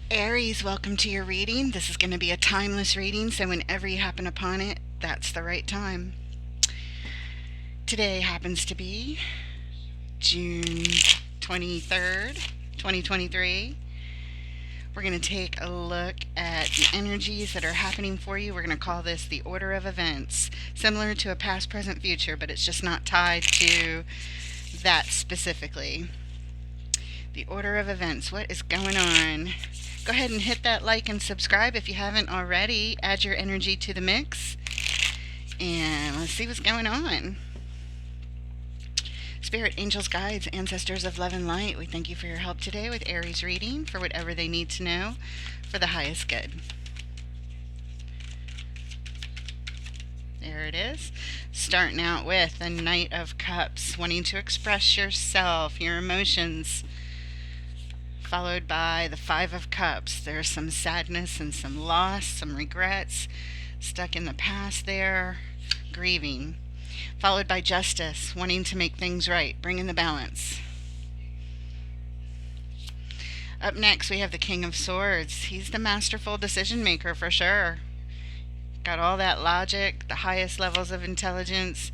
Aries, welcome to your reading. This is going to be a timeless reading, so whenever you happen upon it, that's the right time. Today happens to be June 23rd, 2023. We're going to take a look at the energies that are happening for you. We're going to call this the order of events, similar to a past, present, future, but it's just not tied to that specifically. The order of events. What is going on? Go ahead and hit that like and subscribe if you haven't already. Add your energy to the mix. And let's see what's going on. Spirit, angels, guides, ancestors of love and light, we thank you for your help today with Aries reading for whatever they need to know for the highest good. There it is. Starting out with the Knight of Cups, wanting to express yourself, your emotions, followed by the Five of Cups. There's some sadness and some loss, some regrets, stuck in the past there, grieving. Followed by Justice, wanting to make things right, bringing the balance. Up next, we have the King of Swords. He's the masterful decision maker for sure. Got all that logic, the highest levels of intelligence.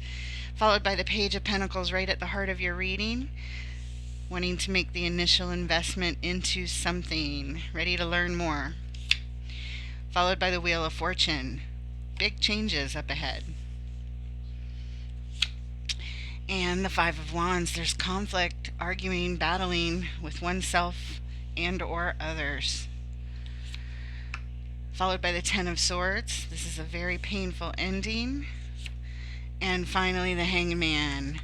Followed by the Page of Pentacles right at the heart of your reading, wanting to make the initial investment into something, ready to learn more. Followed by the Wheel of Fortune, big changes up ahead. And the Five of Wands, there's conflict, arguing, battling with oneself and or others. Followed by the Ten of Swords, this is a very painful ending. And finally the Hangman,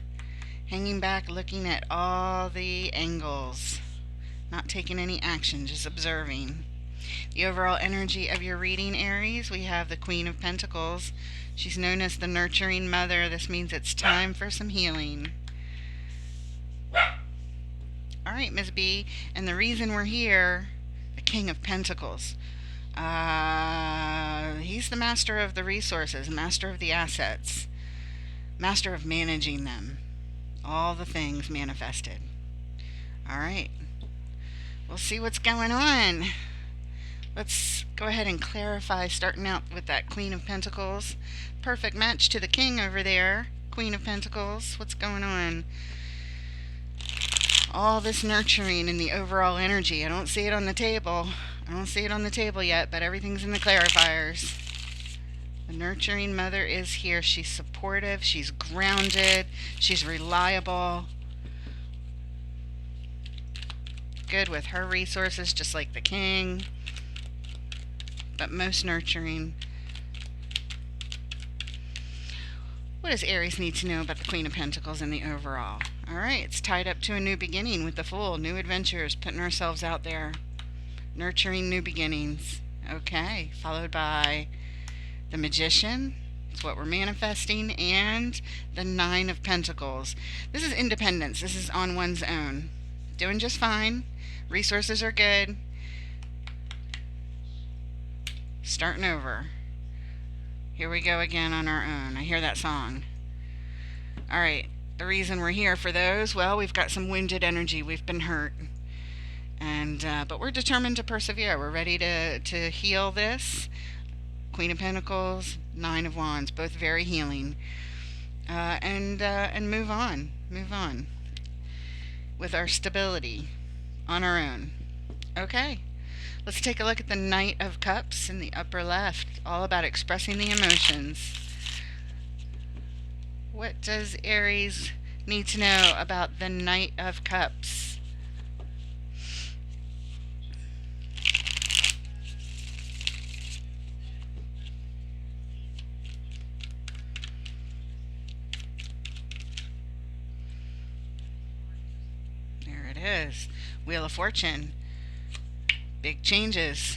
hanging back, looking at all the angles, not taking any action, just observing. The overall energy of your reading, Aries, we have the Queen of Pentacles. She's known as the nurturing mother. This means it's time for some healing. All right, Ms. B, and the reason we're here, the King of Pentacles. He's the master of the resources, master of the assets, master of managing them. All the things manifested. All right. We'll see what's going on. Let's go ahead and clarify, starting out with that Queen of Pentacles. Perfect match to the King over there. Queen of Pentacles. What's going on? All this nurturing in the overall energy. I don't see it on the table. I don't see it on the table yet, but everything's in the clarifiers. The nurturing mother is here. She's supportive. She's grounded. She's reliable. Good with her resources, just like the king. But most nurturing. What does Aries need to know about the Queen of Pentacles and the overall? All right, it's tied up to a new beginning with the Fool. New adventures, putting ourselves out there. Nurturing new beginnings. Okay, followed by the Magician, it's what we're manifesting, and the Nine of Pentacles. This is independence. This is on one's own. Doing just fine. Resources are good. Starting over. Here we go again on our own. I hear that song. All right, the reason we're here for those, well, we've got some wounded energy. We've been hurt. And but we're determined to persevere. We're ready to heal this. Queen of Pentacles, Nine of Wands, both very healing. And move on. Move on. With our stability on our own. Okay. Let's take a look at the Knight of Cups in the upper left. All about expressing the emotions. What does Aries need to know about the Knight of Cups? There it is. Wheel of Fortune. Big changes.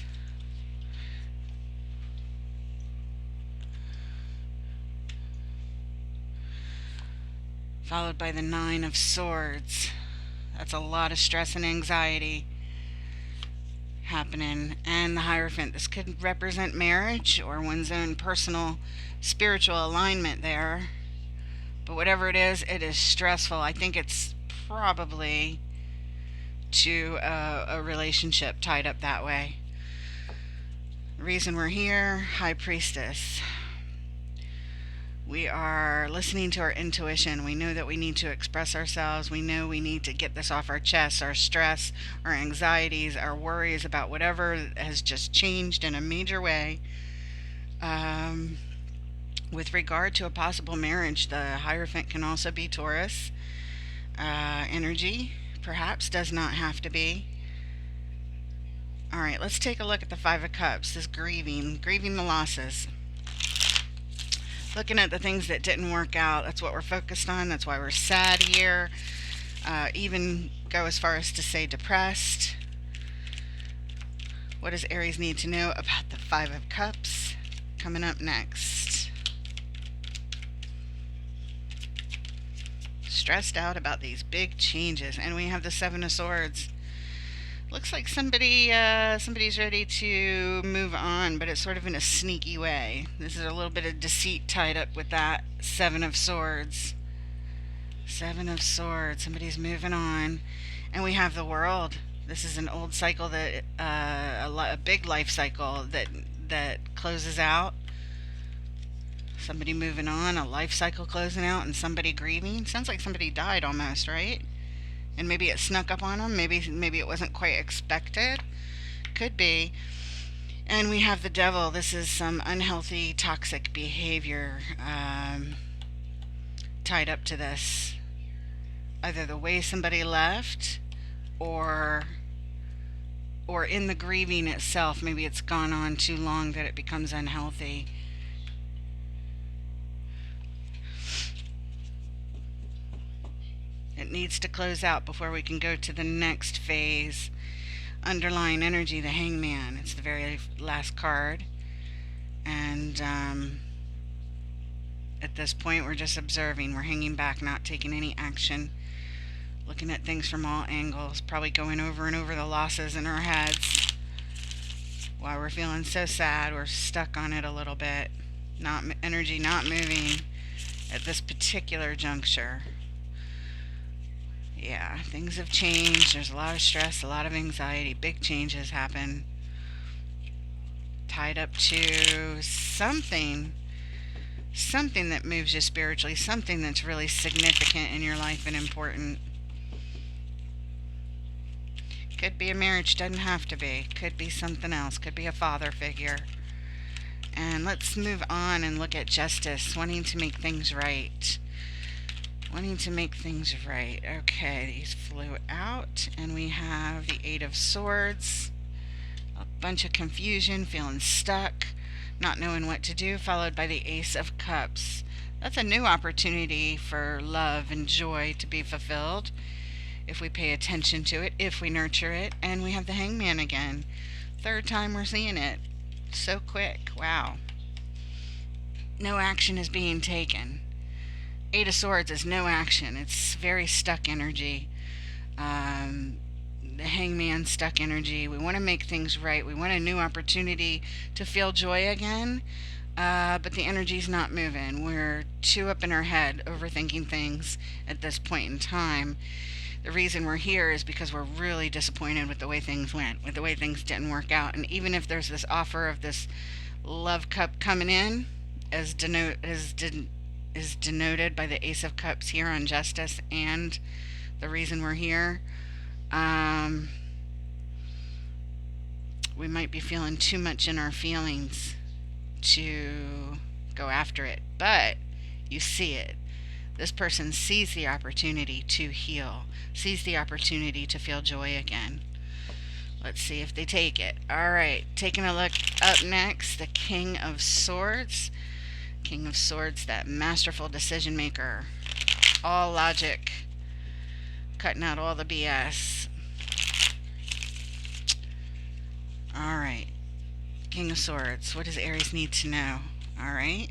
Followed by the Nine of Swords. That's a lot of stress and anxiety happening. And the Hierophant. This could represent marriage or one's own personal spiritual alignment there. But whatever it is stressful. I think it's probably to a relationship tied up that way. The reason we're here, High Priestess. We are listening to our intuition. We know that we need to express ourselves. We know we need to get this off our chest, our stress, our anxieties, our worries about whatever has just changed in a major way. With regard to a possible marriage, the Hierophant can also be Taurus energy, perhaps, does not have to be. All right, let's take a look at the Five of Cups, this grieving the losses. Looking at the things that didn't work out, that's what we're focused on. That's why we're sad here. Even go as far as to say depressed. What does Aries need to know about the Five of Cups? Coming up next. Stressed out about these big changes. And we have the Seven of Swords. Looks like somebody's ready to move on, but it's sort of in a sneaky way. This is a little bit of deceit tied up with that Seven of Swords. Seven of Swords. Somebody's moving on. And we have the World. This is an old cycle that a big life cycle that closes out. Somebody moving on, a life cycle closing out, and somebody grieving. Sounds like somebody died almost, right? And maybe it snuck up on them. Maybe it wasn't quite expected. Could be. And we have the Devil. This is some unhealthy, toxic behavior tied up to this. Either the way somebody left, or in the grieving itself. Maybe it's gone on too long that it becomes unhealthy. It needs to close out before we can go to the next phase. Underlying energy, the Hangman. It's the very last card. And at this point, we're just observing. We're hanging back, not taking any action. Looking at things from all angles. Probably going over and over the losses in our heads. While we're feeling so sad, we're stuck on it a little bit. Energy not moving at this particular juncture. Yeah, things have changed. There's a lot of stress, a lot of anxiety. Big changes happen. Tied up to something that moves you spiritually, something that's really significant in your life and important. Could be a marriage, doesn't have to be. Could be something else. Could be a father figure. And let's move on and look at Justice, wanting to make things right. Wanting to make things right. Okay, these flew out. And we have the Eight of Swords. A bunch of confusion, feeling stuck, not knowing what to do, followed by the Ace of Cups. That's a new opportunity for love and joy to be fulfilled if we pay attention to it, if we nurture it. And we have the Hangman again. Third time we're seeing it. So quick. Wow. No action is being taken. Eight of Swords is no action. It's very stuck energy. The Hangman, stuck energy. We want to make things right. We want a new opportunity to feel joy again. But the energy's not moving. We're too up in our head, overthinking things at this point in time. The reason we're here is because we're really disappointed with the way things went, with the way things didn't work out. And even if there's this offer of this love cup coming in, as denoted by the Ace of Cups here on Justice, and the reason we're here, we might be feeling too much in our feelings to go after it. But you see it. This person sees the opportunity to heal, sees the opportunity to feel joy again. Let's see if they take it. All right, taking a look up next, the King of Swords. King of Swords, that masterful decision maker. All logic, cutting out all the BS. All right, King of Swords. What does Aries need to know? All right.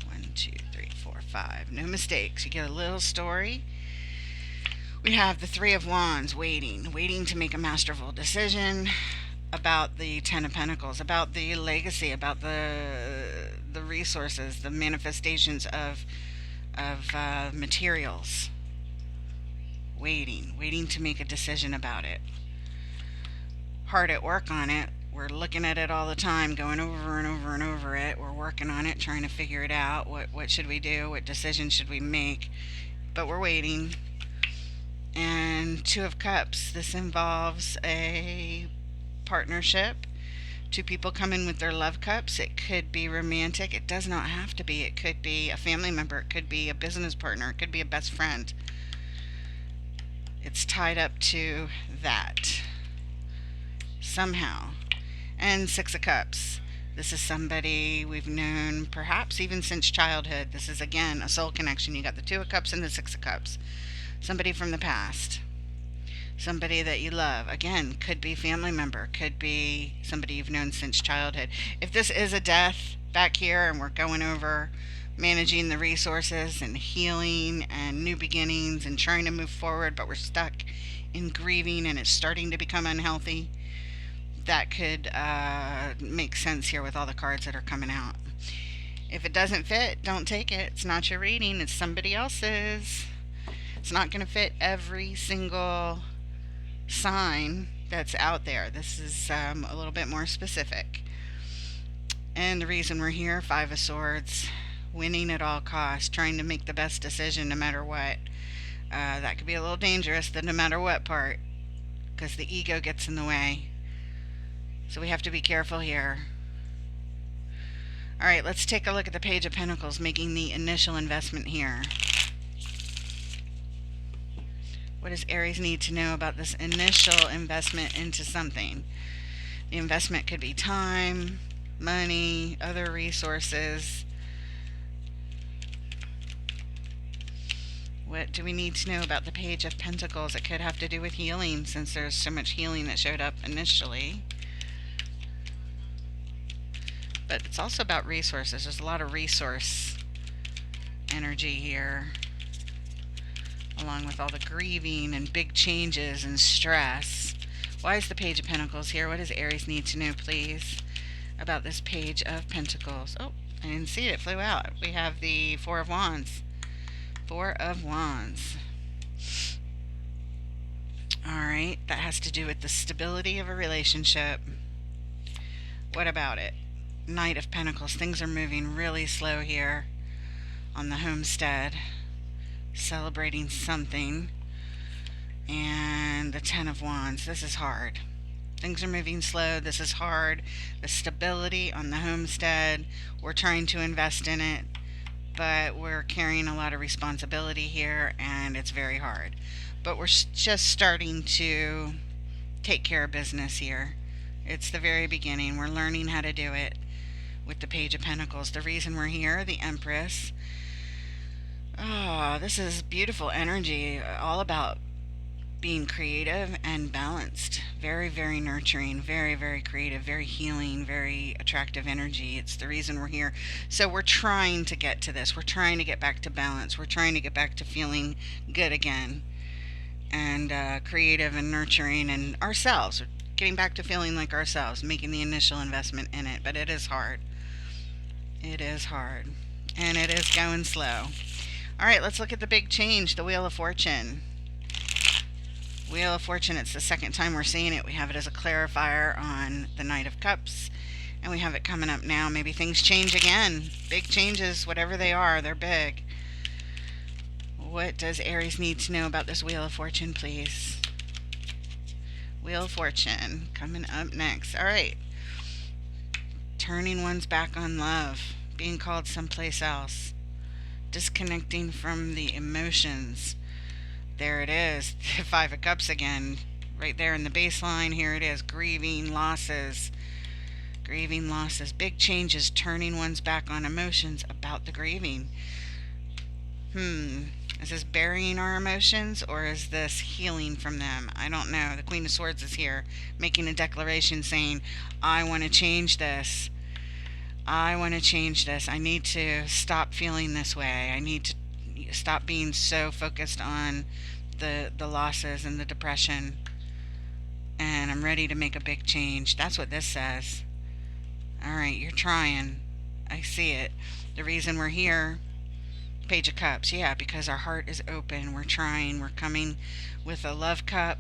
1, 2, 3, 4, 5. No mistakes. You get a little story. We have the Three of Wands, waiting to make a masterful decision about the Ten of Pentacles, about the legacy, about the resources, the manifestations of materials. Waiting to make a decision about it. Hard at work on it. We're looking at it all the time, going over and over and over it. We're working on it, trying to figure it out. What should we do? What decisions should we make? But we're waiting. And Two of Cups. This involves a partnership. Two people come in with their love cups. It could be romantic. It does not have to be. It could be a family member. It could be a business partner. It could be a best friend. It's tied up to that somehow. And Six of Cups. This is somebody we've known perhaps even since childhood. This is again a soul connection. You got the Two of Cups and the Six of Cups. Somebody from the past. Somebody that you love. Again, could be family member, could be somebody you've known since childhood. If this is a death back here and we're going over managing the resources and healing and new beginnings and trying to move forward, but we're stuck in grieving and it's starting to become unhealthy, that could make sense here with all the cards that are coming out. If it doesn't fit, don't take it. It's not your reading, it's somebody else's. It's not going to fit every single sign that's out there. This is a little bit more specific. And the reason we're here, Five of Swords, winning at all costs, trying to make the best decision no matter what. That could be a little dangerous, the no matter what part, because the ego gets in the way. So we have to be careful here. All right, let's take a look at the Page of Pentacles, making the initial investment here. What does Aries need to know about this initial investment into something? The investment could be time, money, other resources. What do we need to know about the Page of Pentacles? It could have to do with healing, since there's so much healing that showed up initially. But it's also about resources. There's a lot of resource energy here, along with all the grieving and big changes and stress. Why is the Page of Pentacles here? What does Aries need to know, please, about this Page of Pentacles? Oh, I didn't see it. It flew out. We have the Four of Wands. Four of Wands. Alright, that has to do with the stability of a relationship. What about it? Knight of Pentacles. Things are moving really slow here on the homestead. Celebrating something. And the Ten of Wands. This is hard. Things are moving slow. This is hard. The stability on the homestead. We're trying to invest in it, but we're carrying a lot of responsibility here, and it's very hard. But we're just starting to take care of business here. It's the very beginning. We're learning how to do it with the Page of Pentacles. The reason we're here, the Empress. Oh, this is beautiful energy, all about being creative and balanced. Very, very nurturing, very, very creative, very healing, very attractive energy. It's the reason we're here. So we're trying to get to this. We're trying to get back to balance. We're trying to get back to feeling good again, and creative and nurturing, and ourselves. We're getting back to feeling like ourselves, making the initial investment in it. But it is hard. It is hard. And it is going slow. All right, let's look at the big change, the Wheel of Fortune. Wheel of Fortune, it's the second time we're seeing it. We have it as a clarifier on the Knight of Cups, and we have it coming up now. Maybe things change again. Big changes, whatever they are, they're big. What does Aries need to know about this Wheel of Fortune, please? Wheel of Fortune, coming up next. All right. Turning one's back on love, being called someplace else, disconnecting from the emotions. There it is, the Five of Cups again, right there in the baseline. Here it is, grieving losses, big changes, turning one's back on emotions about the grieving. Is this burying our emotions, or is this healing from them? I don't know. The Queen of Swords is here, making a declaration saying, I want to change this. I want to change this. I need to stop feeling this way. I need to stop being so focused on the losses and the depression. And I'm ready to make a big change. That's what this says. Alright, you're trying. I see it. The reason we're here, Page of Cups. Yeah, because our heart is open. We're trying. We're coming with a love cup.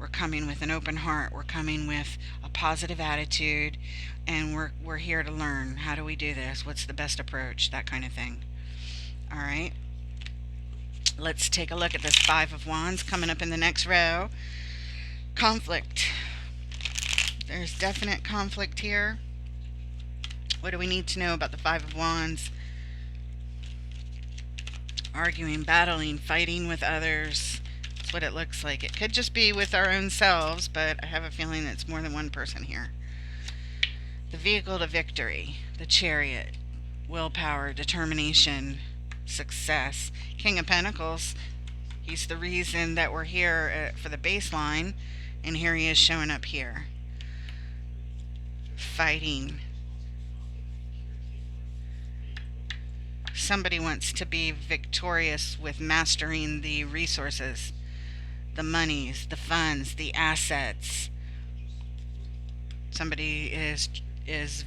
We're coming with an open heart. We're coming with a positive attitude, and we're here to learn. How do we do this? What's the best approach? That kind of thing. All right. Let's take a look at this Five of Wands coming up in the next row. Conflict. There's definite conflict here. What do we need to know about the Five of Wands? Arguing, battling, fighting with others. That's what it looks like. It could just be with our own selves, but I have a feeling it's more than one person here. The vehicle to victory, the Chariot, willpower, determination, success. King of Pentacles, he's the reason that we're here for the baseline, and here he is showing up here. Fighting. Somebody wants to be victorious with mastering the resources, the monies, the funds, the assets. Somebody is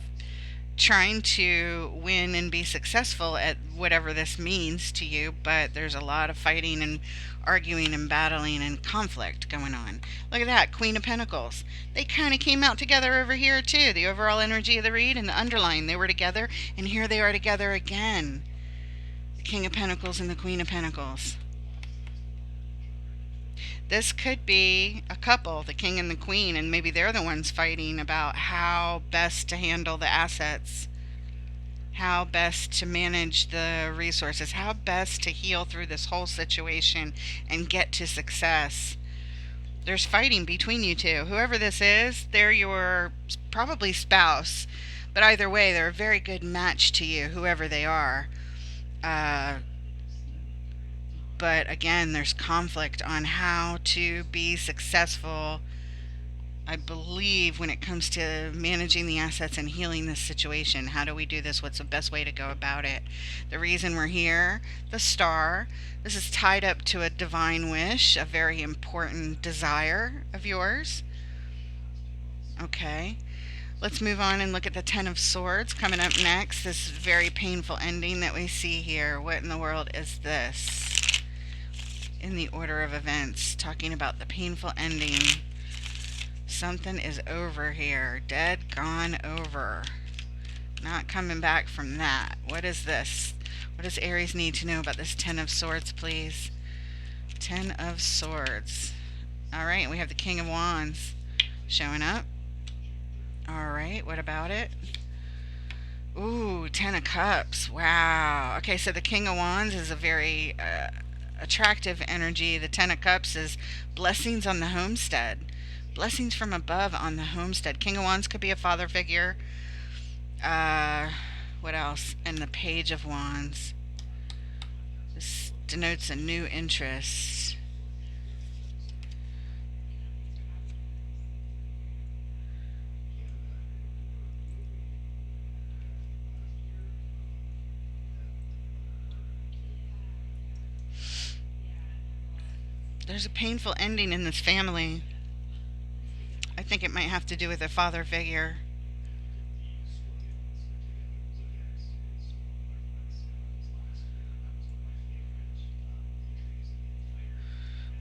trying to win and be successful at whatever this means to you, but there's a lot of fighting and arguing and battling and conflict going on. Look at that, Queen of Pentacles. They kind of came out together over here too. The overall energy of the read and the underlying, they were together, and here they are together again. The King of Pentacles and the Queen of Pentacles. This could be a couple, the king and the queen, and maybe they're the ones fighting about how best to handle the assets, how best to manage the resources, how best to heal through this whole situation and get to success. There's fighting between you two. Whoever this is, they're your probably spouse, but either way, they're a very good match to you, whoever they are. But again, there's conflict on how to be successful, I believe, when it comes to managing the assets and healing this situation. How do we do this? What's the best way to go about it? The reason we're here, the Star, this is tied up to a divine wish, a very important desire of yours. Okay. Let's move on and look at the Ten of Swords coming up next. This very painful ending that we see here. What in the world is this? In the order of events, talking about the painful ending. Something is over here. Dead, gone, over. Not coming back from that. What is this? What does Aries need to know about this Ten of Swords, please? Ten of Swords. Alright, we have the King of Wands showing up. Alright, what about it? Ooh, Ten of Cups. Wow. Okay, so the King of Wands is a very attractive energy. The Ten of Cups is blessings on the homestead. Blessings from above on the homestead. King of Wands could be a father figure. What else? And the Page of Wands. This denotes a new interest. There's a painful ending in this family. I think it might have to do with a father figure.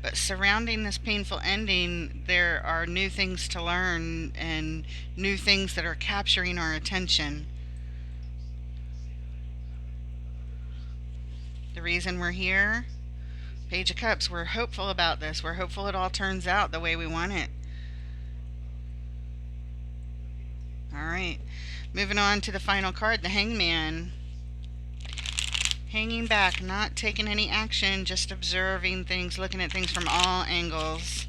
But surrounding this painful ending, there are new things to learn and new things that are capturing our attention. The reason we're here, Page of Cups, we're hopeful about this. We're hopeful it all turns out the way we want it. Alright, moving on to the final card, the Hangman. Hanging back, not taking any action, just observing things, looking at things from all angles.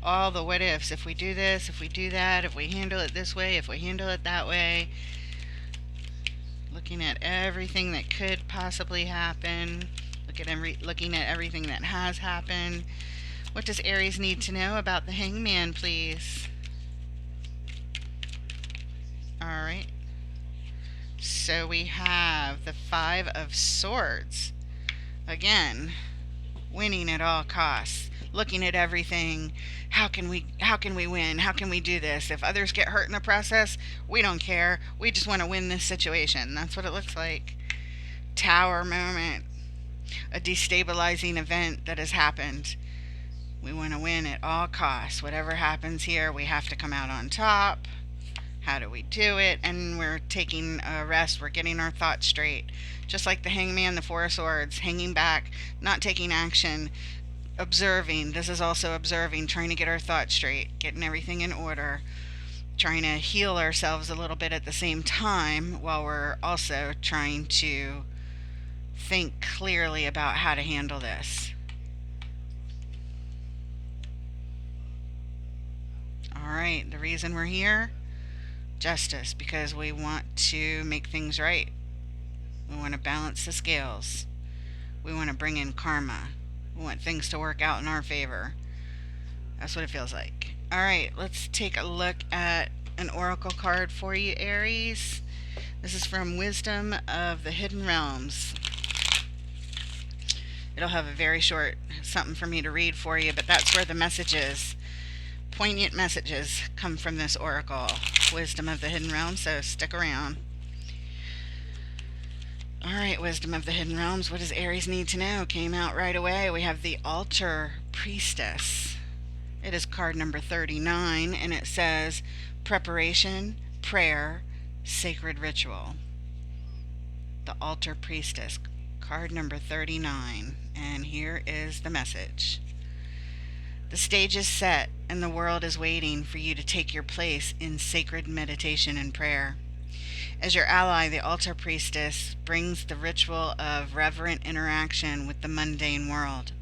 All the what ifs. If we do this, if we do that, if we handle it this way, if we handle it that way. Looking at everything that could possibly happen. Looking at everything that has happened. What does Aries need to know about the Hangman, please? Alright. So we have the Five of Swords. Again, winning at all costs. Looking at everything. How can we win? How can we do this? If others get hurt in the process, we don't care. We just want to win this situation. That's what it looks like. Tower moment. A destabilizing event that has happened. We want to win at all costs. Whatever happens here, we have to come out on top. How do we do it? And we're taking a rest. We're getting our thoughts straight. Just like the hangman, the Four of Swords, hanging back, not taking action, observing. This is also observing, trying to get our thoughts straight, getting everything in order, trying to heal ourselves a little bit at the same time while we're also trying to think clearly about how to handle this. All right, the reason we're here, justice, because we want to make things right. We want to balance the scales. We want to bring in karma. We want things to work out in our favor. That's what it feels like. All right, let's take a look at an oracle card for you, Aries. This is from Wisdom of the Hidden Realms. It'll have a very short something for me to read for you, but that's where the messages, poignant messages, come from this oracle, Wisdom of the Hidden Realms, so stick around. All right, Wisdom of the Hidden Realms, what does Aries need to know? Came out right away. We have the Altar Priestess. It is card number 39, and it says preparation, prayer, sacred ritual. The Altar Priestess, card number 39, and here is the message. The stage is set, and the world is waiting for you to take your place in sacred meditation and prayer. As your ally, the Altar Priestess brings the ritual of reverent interaction with the mundane world.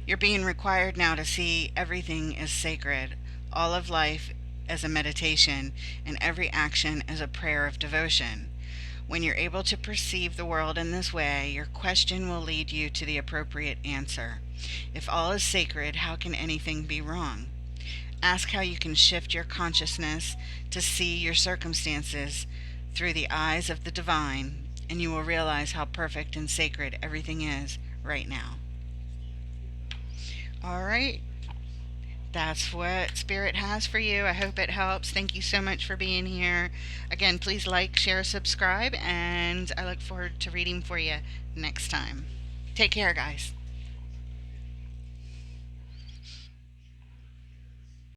You're being required now to see everything as sacred, all of life as a meditation, and every action as a prayer of devotion. When you're able to perceive the world in this way, your question will lead you to the appropriate answer. If all is sacred, how can anything be wrong? Ask how you can shift your consciousness to see your circumstances through the eyes of the divine, and you will realize how perfect and sacred everything is right now. All right, that's what Spirit has for you. I hope it helps. Thank you so much for being here. Again, please like, share, subscribe, and I look forward to reading for you next time. Take care, guys.